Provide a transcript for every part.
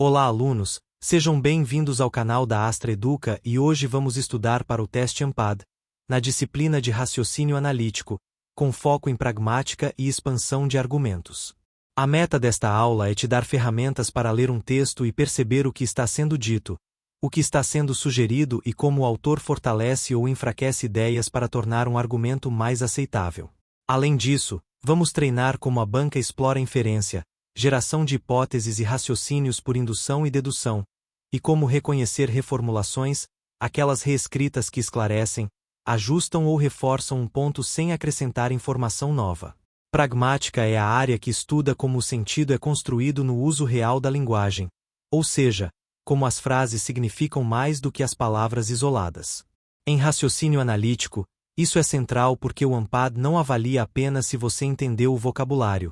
Olá, alunos, sejam bem-vindos ao canal da Astra Educa e hoje vamos estudar para o teste AMPAD, na disciplina de raciocínio analítico, com foco em pragmática e expansão de argumentos. A meta desta aula é te dar ferramentas para ler um texto e perceber o que está sendo dito, o que está sendo sugerido e como o autor fortalece ou enfraquece ideias para tornar um argumento mais aceitável. Além disso, vamos treinar como a banca explora inferência, geração de hipóteses e raciocínios por indução e dedução, e como reconhecer reformulações, aquelas reescritas que esclarecem, ajustam ou reforçam um ponto sem acrescentar informação nova. Pragmática é a área que estuda como o sentido é construído no uso real da linguagem, ou seja, como as frases significam mais do que as palavras isoladas. Em raciocínio analítico, isso é central porque o AMPAD não avalia apenas se você entendeu o vocabulário,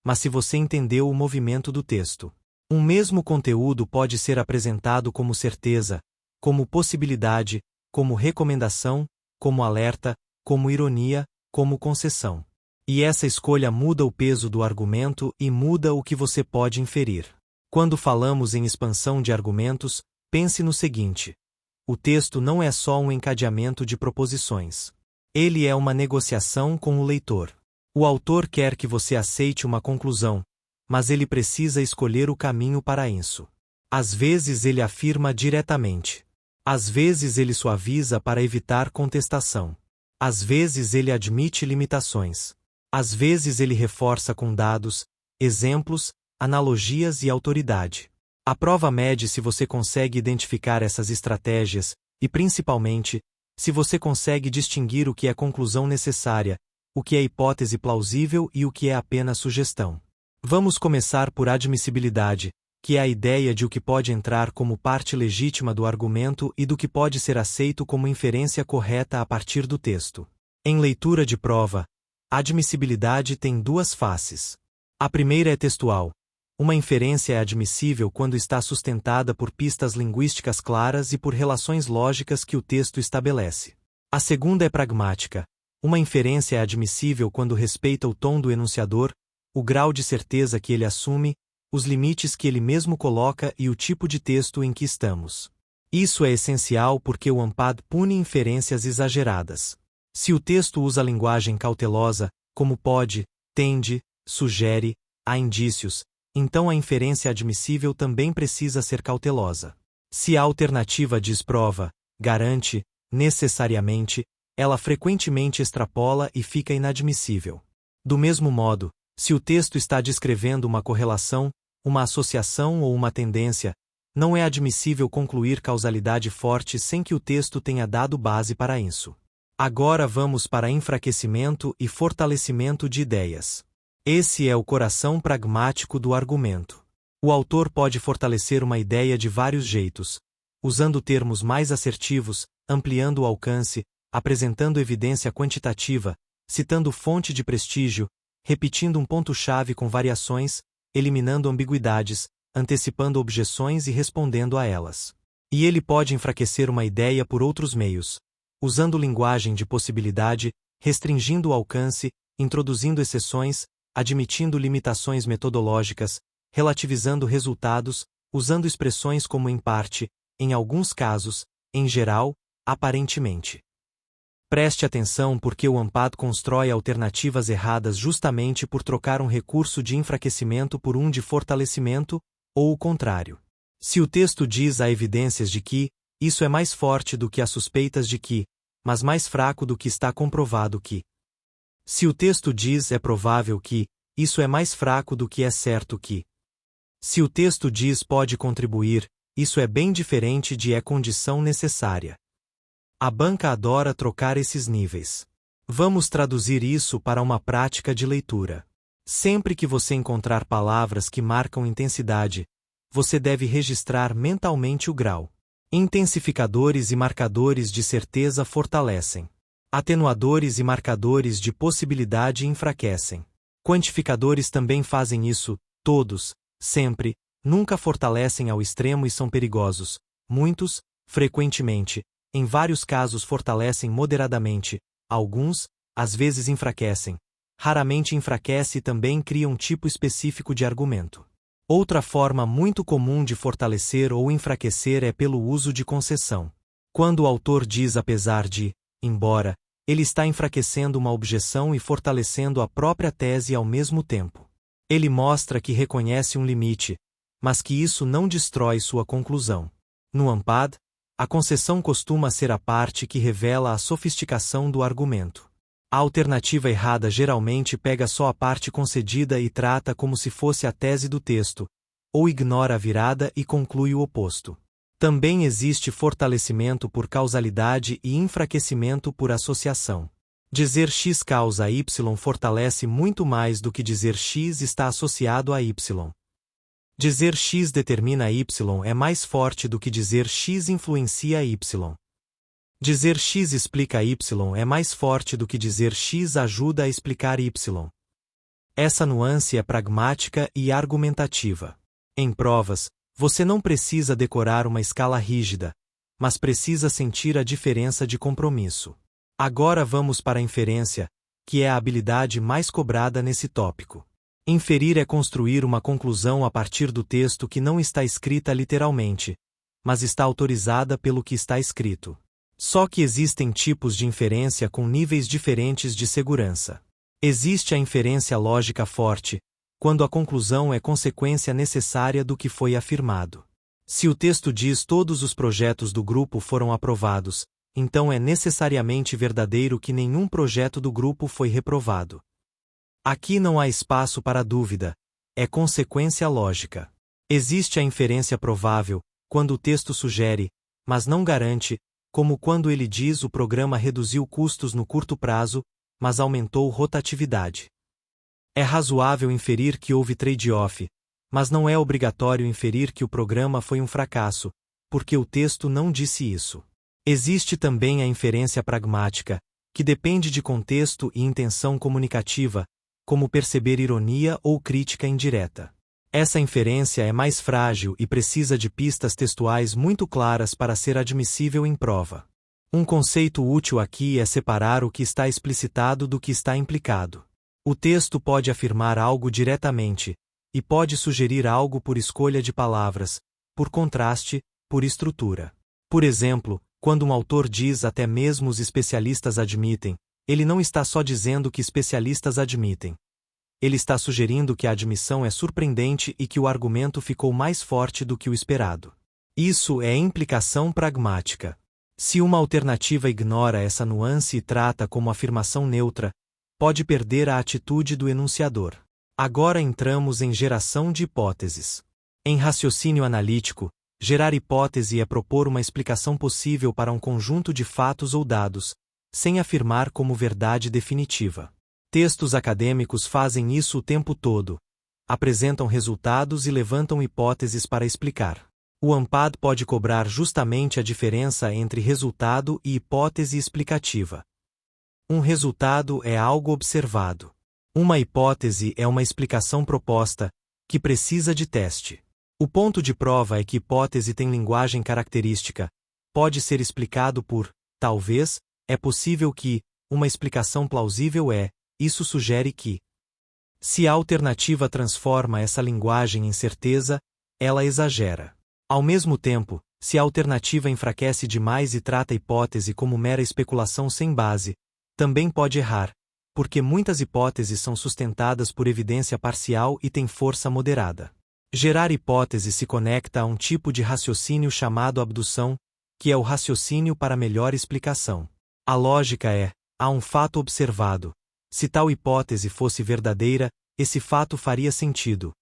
mas se você entendeu o movimento do texto. Um mesmo conteúdo pode ser apresentado como certeza, como possibilidade, como recomendação, como alerta, como ironia, como concessão. E essa escolha muda o peso do argumento e muda o que você pode inferir. Quando falamos em expansão de argumentos, pense no seguinte: o texto não é só um encadeamento de proposições. Ele é uma negociação com o leitor. O autor quer que você aceite uma conclusão, mas ele precisa escolher o caminho para isso. Às vezes ele afirma diretamente. Às vezes ele suaviza para evitar contestação. Às vezes ele admite limitações. Às vezes ele reforça com dados, exemplos, analogias e autoridade. A prova mede se você consegue identificar essas estratégias e, principalmente, se você consegue distinguir o que é conclusão necessária, o que é hipótese plausível e o que é apenas sugestão. Vamos começar por admissibilidade, que é a ideia de o que pode entrar como parte legítima do argumento e do que pode ser aceito como inferência correta a partir do texto. Em leitura de prova, a admissibilidade tem duas faces. A primeira é textual. Uma inferência é admissível quando está sustentada por pistas linguísticas claras e por relações lógicas que o texto estabelece. A segunda é pragmática. Uma inferência é admissível quando respeita o tom do enunciador, o grau de certeza que ele assume, os limites que ele mesmo coloca e o tipo de texto em que estamos. Isso é essencial porque o AMPAD pune inferências exageradas. Se o texto usa linguagem cautelosa, como pode, tende, sugere, há indícios, então a inferência admissível também precisa ser cautelosa. Se a alternativa diz prova, garante, necessariamente, ela frequentemente extrapola e fica inadmissível. Do mesmo modo, se o texto está descrevendo uma correlação, uma associação ou uma tendência, não é admissível concluir causalidade forte sem que o texto tenha dado base para isso. Agora vamos para enfraquecimento e fortalecimento de ideias. Esse é o coração pragmático do argumento. O autor pode fortalecer uma ideia de vários jeitos, usando termos mais assertivos, ampliando o alcance, apresentando evidência quantitativa, citando fonte de prestígio, repetindo um ponto-chave com variações, eliminando ambiguidades, antecipando objeções e respondendo a elas. E ele pode enfraquecer uma ideia por outros meios, usando linguagem de possibilidade, restringindo o alcance, introduzindo exceções, admitindo limitações metodológicas, relativizando resultados, usando expressões como em parte, em alguns casos, em geral, aparentemente. Preste atenção porque o AMPAD constrói alternativas erradas justamente por trocar um recurso de enfraquecimento por um de fortalecimento, ou o contrário. Se o texto diz há evidências de que, isso é mais forte do que as suspeitas de que, mas mais fraco do que está comprovado que. Se o texto diz é provável que, isso é mais fraco do que é certo que. Se o texto diz pode contribuir, isso é bem diferente de é condição necessária. A banca adora trocar esses níveis. Vamos traduzir isso para uma prática de leitura. Sempre que você encontrar palavras que marcam intensidade, você deve registrar mentalmente o grau. Intensificadores e marcadores de certeza fortalecem. Atenuadores e marcadores de possibilidade enfraquecem. Quantificadores também fazem isso, todos, sempre, nunca fortalecem ao extremo e são perigosos. Muitos, frequentemente, em vários casos fortalecem moderadamente, alguns, às vezes enfraquecem. Raramente enfraquece e também cria um tipo específico de argumento. Outra forma muito comum de fortalecer ou enfraquecer é pelo uso de concessão. Quando o autor diz apesar de, embora, ele está enfraquecendo uma objeção e fortalecendo a própria tese ao mesmo tempo. Ele mostra que reconhece um limite, mas que isso não destrói sua conclusão. No Unpad, a concessão costuma ser a parte que revela a sofisticação do argumento. A alternativa errada geralmente pega só a parte concedida e trata como se fosse a tese do texto, ou ignora a virada e conclui o oposto. Também existe fortalecimento por causalidade e enfraquecimento por associação. Dizer X causa Y fortalece muito mais do que dizer X está associado a Y. Dizer X determina Y é mais forte do que dizer X influencia Y. Dizer X explica Y é mais forte do que dizer X ajuda a explicar Y. Essa nuance é pragmática e argumentativa. Em provas, você não precisa decorar uma escala rígida, mas precisa sentir a diferença de compromisso. Agora vamos para a inferência, que é a habilidade mais cobrada nesse tópico. Inferir é construir uma conclusão a partir do texto que não está escrita literalmente, mas está autorizada pelo que está escrito. Só que existem tipos de inferência com níveis diferentes de segurança. Existe a inferência lógica forte, quando a conclusão é consequência necessária do que foi afirmado. Se o texto diz todos os projetos do grupo foram aprovados, então é necessariamente verdadeiro que nenhum projeto do grupo foi reprovado. Aqui não há espaço para dúvida, é consequência lógica. Existe a inferência provável, quando o texto sugere, mas não garante, como quando ele diz o programa reduziu custos no curto prazo, mas aumentou rotatividade. É razoável inferir que houve trade-off, mas não é obrigatório inferir que o programa foi um fracasso, porque o texto não disse isso. Existe também a inferência pragmática, que depende de contexto e intenção comunicativa, como perceber ironia ou crítica indireta. Essa inferência é mais frágil e precisa de pistas textuais muito claras para ser admissível em prova. Um conceito útil aqui é separar o que está explicitado do que está implicado. O texto pode afirmar algo diretamente, e pode sugerir algo por escolha de palavras, por contraste, por estrutura. Por exemplo, quando um autor diz até mesmo os especialistas admitem, ele não está só dizendo que especialistas admitem. Ele está sugerindo que a admissão é surpreendente e que o argumento ficou mais forte do que o esperado. Isso é implicação pragmática. Se uma alternativa ignora essa nuance e trata como afirmação neutra, pode perder a atitude do enunciador. Agora entramos em geração de hipóteses. Em raciocínio analítico, gerar hipótese é propor uma explicação possível para um conjunto de fatos ou dados, sem afirmar como verdade definitiva. Textos acadêmicos fazem isso o tempo todo. Apresentam resultados e levantam hipóteses para explicar. O Unpad pode cobrar justamente a diferença entre resultado e hipótese explicativa. Um resultado é algo observado. Uma hipótese é uma explicação proposta, que precisa de teste. O ponto de prova é que hipótese tem linguagem característica, pode ser explicado por, talvez, é possível que, uma explicação plausível é, isso sugere que. Se a alternativa transforma essa linguagem em certeza, ela exagera. Ao mesmo tempo, se a alternativa enfraquece demais e trata a hipótese como mera especulação sem base, também pode errar, porque muitas hipóteses são sustentadas por evidência parcial e têm força moderada. Gerar hipótese se conecta a um tipo de raciocínio chamado abdução, que é o raciocínio para melhor explicação. A lógica é, há um fato observado. Se tal hipótese fosse verdadeira, esse fato faria sentido.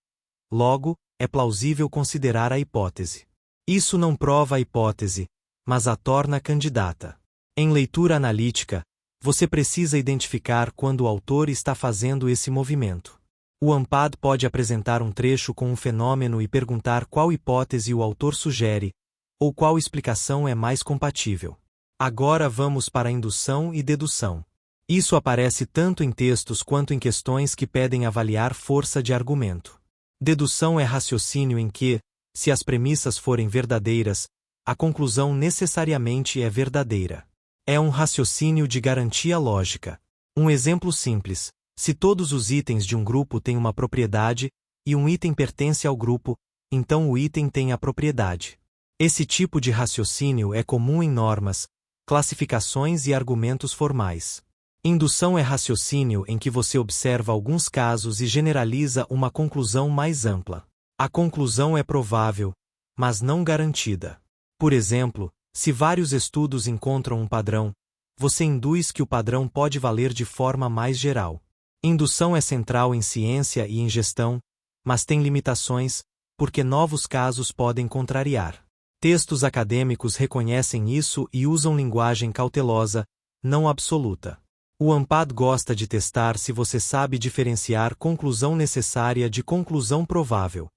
Logo, é plausível considerar a hipótese. Isso não prova a hipótese, mas a torna candidata. Em leitura analítica, você precisa identificar quando o autor está fazendo esse movimento. O Unpad pode apresentar um trecho com um fenômeno e perguntar qual hipótese o autor sugere, ou qual explicação é mais compatível. Agora vamos para a indução e dedução. Isso aparece tanto em textos quanto em questões que pedem avaliar força de argumento. Dedução é raciocínio em que, se as premissas forem verdadeiras, a conclusão necessariamente é verdadeira. É um raciocínio de garantia lógica. Um exemplo simples: se todos os itens de um grupo têm uma propriedade, e um item pertence ao grupo, então o item tem a propriedade. Esse tipo de raciocínio é comum em normas, classificações e argumentos formais. Indução é raciocínio em que você observa alguns casos e generaliza uma conclusão mais ampla. A conclusão é provável, mas não garantida. Por exemplo, se vários estudos encontram um padrão, você induz que o padrão pode valer de forma mais geral. Indução é central em ciência e em gestão, mas tem limitações, porque novos casos podem contrariar. Textos acadêmicos reconhecem isso e usam linguagem cautelosa, não absoluta. O UNPAD gosta de testar se você sabe diferenciar conclusão necessária de conclusão provável.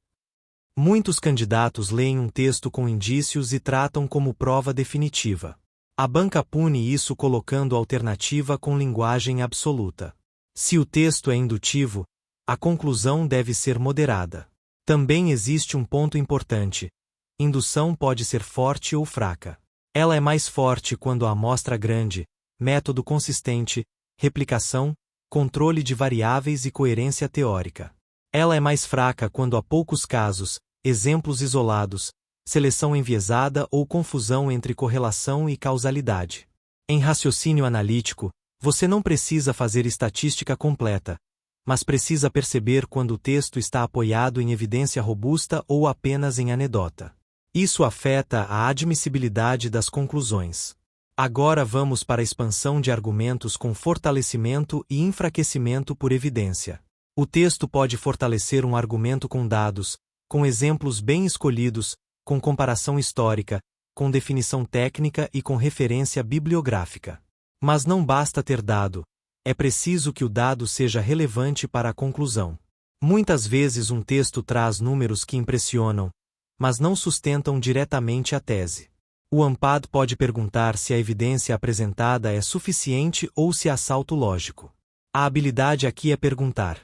Muitos candidatos leem um texto com indícios e tratam como prova definitiva. A banca pune isso colocando alternativa com linguagem absoluta. Se o texto é indutivo, a conclusão deve ser moderada. Também existe um ponto importante: indução pode ser forte ou fraca. Ela é mais forte quando a amostra grande, método consistente, replicação, controle de variáveis e coerência teórica. Ela é mais fraca quando há poucos casos, exemplos isolados, seleção enviesada ou confusão entre correlação e causalidade. Em raciocínio analítico, você não precisa fazer estatística completa, mas precisa perceber quando o texto está apoiado em evidência robusta ou apenas em anedota. Isso afeta a admissibilidade das conclusões. Agora vamos para a expansão de argumentos com fortalecimento e enfraquecimento por evidência. O texto pode fortalecer um argumento com dados, com exemplos bem escolhidos, com comparação histórica, com definição técnica e com referência bibliográfica. Mas não basta ter dado, é preciso que o dado seja relevante para a conclusão. Muitas vezes um texto traz números que impressionam, mas não sustentam diretamente a tese. O UNPAD pode perguntar se a evidência apresentada é suficiente ou se há salto lógico. A habilidade aqui é perguntar: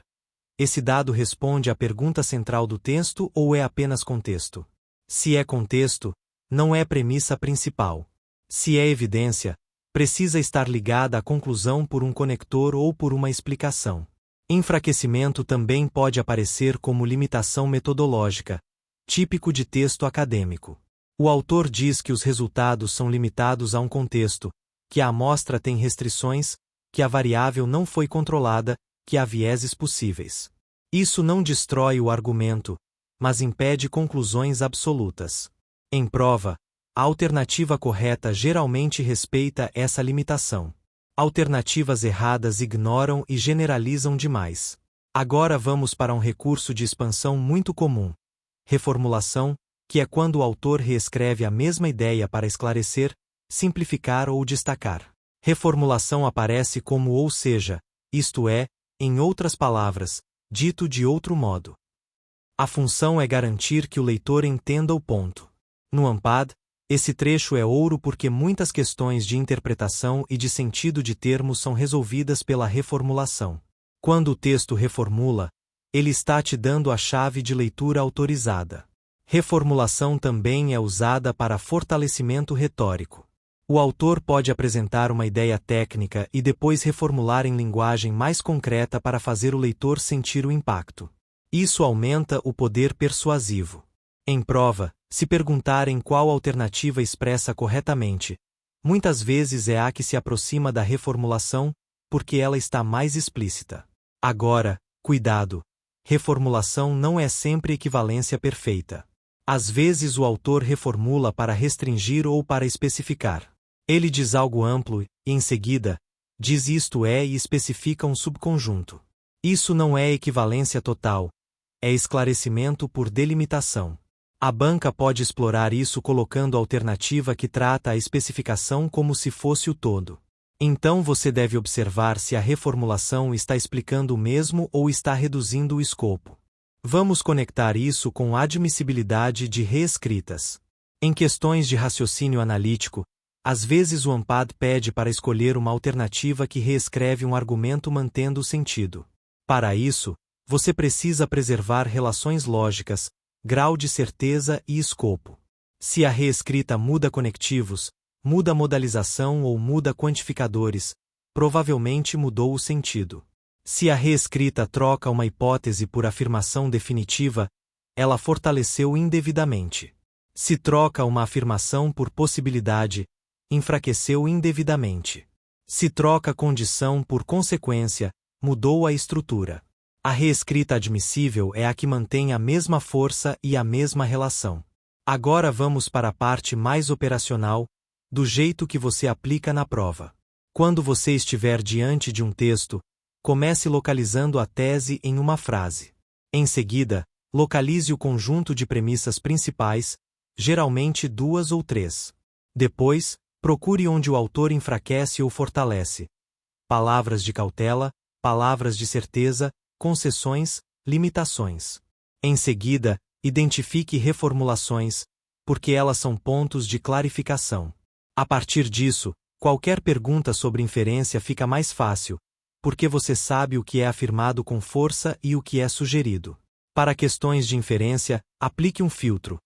esse dado responde à pergunta central do texto ou é apenas contexto? Se é contexto, não é premissa principal. Se é evidência, precisa estar ligada à conclusão por um conector ou por uma explicação. Enfraquecimento também pode aparecer como limitação metodológica, típico de texto acadêmico. O autor diz que os resultados são limitados a um contexto, que a amostra tem restrições, que a variável não foi controlada, que há vieses possíveis. Isso não destrói o argumento, mas impede conclusões absolutas. Em prova, a alternativa correta geralmente respeita essa limitação. Alternativas erradas ignoram e generalizam demais. Agora vamos para um recurso de expansão muito comum: reformulação, que é quando o autor reescreve a mesma ideia para esclarecer, simplificar ou destacar. Reformulação aparece como ou seja, isto é, em outras palavras, dito de outro modo. A função é garantir que o leitor entenda o ponto. No UNPAD, esse trecho é ouro porque muitas questões de interpretação e de sentido de termos são resolvidas pela reformulação. Quando o texto reformula, ele está te dando a chave de leitura autorizada. Reformulação também é usada para fortalecimento retórico. O autor pode apresentar uma ideia técnica e depois reformular em linguagem mais concreta para fazer o leitor sentir o impacto. Isso aumenta o poder persuasivo. Em prova, se perguntarem qual alternativa expressa corretamente, muitas vezes é a que se aproxima da reformulação, porque ela está mais explícita. Agora, cuidado! Reformulação não é sempre equivalência perfeita. Às vezes o autor reformula para restringir ou para especificar. Ele diz algo amplo e, em seguida, diz isto é e especifica um subconjunto. Isso não é equivalência total, é esclarecimento por delimitação. A banca pode explorar isso colocando a alternativa que trata a especificação como se fosse o todo. Então você deve observar se a reformulação está explicando o mesmo ou está reduzindo o escopo. Vamos conectar isso com a admissibilidade de reescritas. Em questões de raciocínio analítico, às vezes o UNPAD pede para escolher uma alternativa que reescreve um argumento mantendo o sentido. Para isso, você precisa preservar relações lógicas, grau de certeza e escopo. Se a reescrita muda conectivos, muda modalização ou muda quantificadores, provavelmente mudou o sentido. Se a reescrita troca uma hipótese por afirmação definitiva, ela fortaleceu indevidamente. Se troca uma afirmação por possibilidade, enfraqueceu indevidamente. Se troca condição por consequência, mudou a estrutura. A reescrita admissível é a que mantém a mesma força e a mesma relação. Agora vamos para a parte mais operacional, do jeito que você aplica na prova. Quando você estiver diante de um texto, comece localizando a tese em uma frase. Em seguida, localize o conjunto de premissas principais, geralmente 2 ou 3. Depois, procure onde o autor enfraquece ou fortalece. Palavras de cautela, palavras de certeza, concessões, limitações. Em seguida, identifique reformulações, porque elas são pontos de clarificação. A partir disso, qualquer pergunta sobre inferência fica mais fácil, porque você sabe o que é afirmado com força e o que é sugerido. Para questões de inferência, aplique um filtro.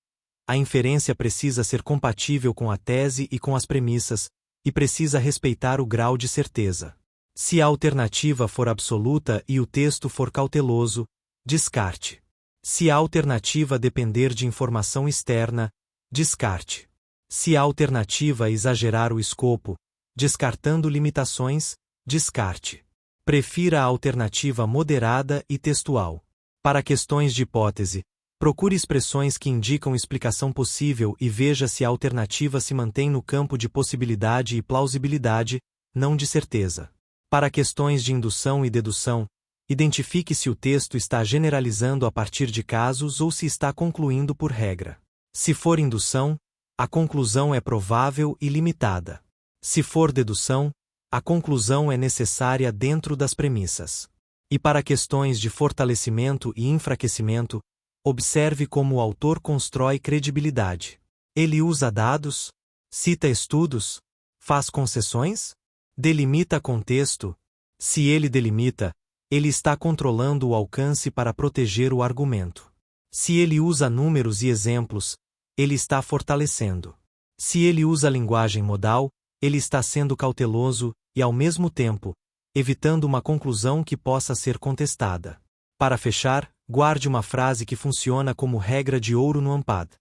A inferência precisa ser compatível com a tese e com as premissas, e precisa respeitar o grau de certeza. Se a alternativa for absoluta e o texto for cauteloso, descarte. Se a alternativa depender de informação externa, descarte. Se a alternativa exagerar o escopo, descartando limitações, descarte. Prefira a alternativa moderada e textual. Para questões de hipótese, procure expressões que indicam explicação possível e veja se a alternativa se mantém no campo de possibilidade e plausibilidade, não de certeza. Para questões de indução e dedução, identifique se o texto está generalizando a partir de casos ou se está concluindo por regra. Se for indução, a conclusão é provável e limitada. Se for dedução, a conclusão é necessária dentro das premissas. E para questões de fortalecimento e enfraquecimento, observe como o autor constrói credibilidade. Ele usa dados? Cita estudos? Faz concessões? Delimita contexto? Se ele delimita, ele está controlando o alcance para proteger o argumento. Se ele usa números e exemplos, ele está fortalecendo. Se ele usa linguagem modal, ele está sendo cauteloso e, ao mesmo tempo, evitando uma conclusão que possa ser contestada. Para fechar, guarde uma frase que funciona como regra de ouro no AMPAD.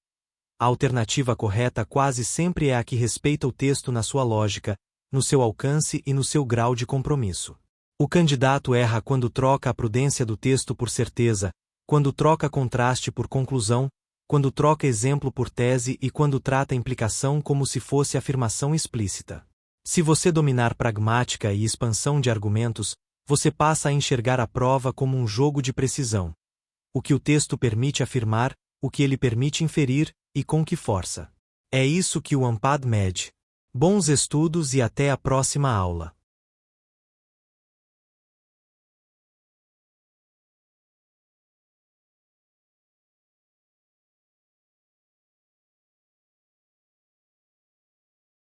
A alternativa correta quase sempre é a que respeita o texto na sua lógica, no seu alcance e no seu grau de compromisso. O candidato erra quando troca a prudência do texto por certeza, quando troca contraste por conclusão, quando troca exemplo por tese e quando trata a implicação como se fosse afirmação explícita. Se você dominar pragmática e expansão de argumentos, você passa a enxergar a prova como um jogo de precisão. O que o texto permite afirmar, o que ele permite inferir, e com que força. É isso que o AMPAD mede. Bons estudos e até a próxima aula.